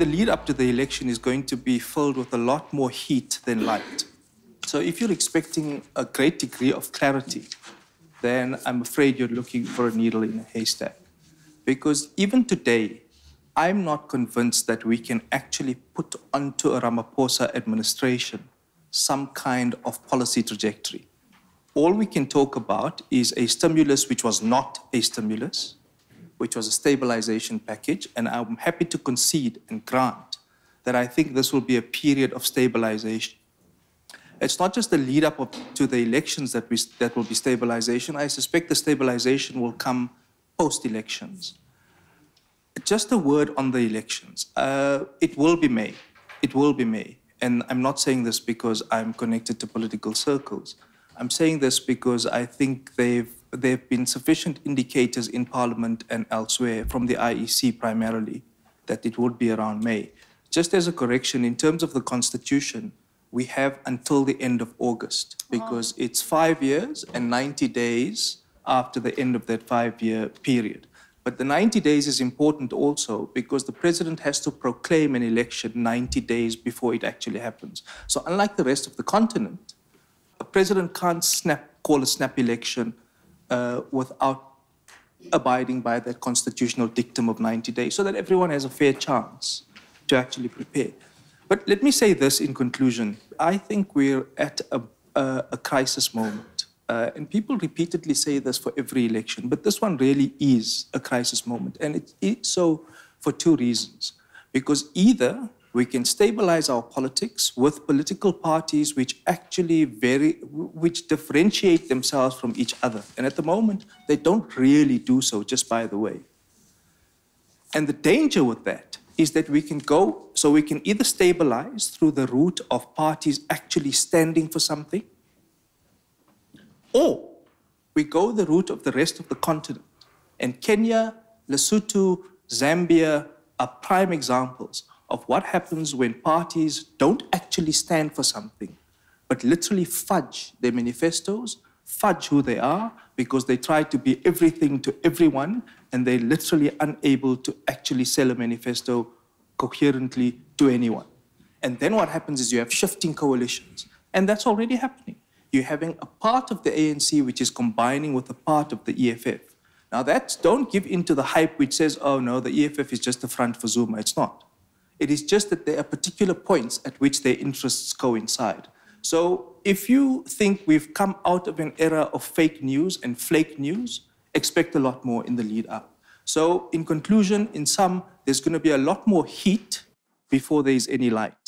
the lead up to the election is going to be filled with a lot more heat than light. So if you're expecting a great degree of clarity, then I'm afraid you're looking for a needle in a haystack. Because even today, I'm not convinced that we can actually put onto a Ramaphosa administration some kind of policy trajectory. All we can talk about is a stimulus which was not a stimulus, which was a stabilization package, and I'm happy to concede and grant that I think this will be a period of stabilization. It's not just the lead up to the elections that will be stabilization. I suspect the stabilization will come post-elections. Just a word on the elections. It will be May. It will be May. And I'm not saying this because I'm connected to political circles. I'm saying this because I think there have been sufficient indicators in Parliament and elsewhere, from the IEC primarily, that it would be around May. Just as a correction, in terms of the Constitution, we have until the end of August, because it's 5 years and 90 days after the end of that 5-year period. But the 90 days is important also because the president has to proclaim an election 90 days before it actually happens. So unlike the rest of the continent, a president can't call a snap election without abiding by that constitutional dictum of 90 days so that everyone has a fair chance to actually prepare. But let me say this in conclusion. I think we're at a crisis moment. And people repeatedly say this for every election, but this one really is a crisis moment. And it is so for two reasons. Because either we can stabilize our politics with political parties which actually which differentiate themselves from each other. And at the moment, they don't really do so, just by the way. And the danger with that is that we can either stabilize through the route of parties actually standing for something, or we go the route of the rest of the continent. And Kenya, Lesotho, Zambia are prime examples of what happens when parties don't actually stand for something, but literally fudge their manifestos, fudge who they are, because they try to be everything to everyone, and they're literally unable to actually sell a manifesto coherently to anyone. And then what happens is you have shifting coalitions, and that's already happening. You're having a part of the ANC which is combining with a part of the EFF. Now don't give in to the hype which says, oh no, the EFF is just a front for Zuma. It's not. It is just that there are particular points at which their interests coincide. So if you think we've come out of an era of fake news and flake news, expect a lot more in the lead up. So in conclusion, in sum, there's going to be a lot more heat before there is any light.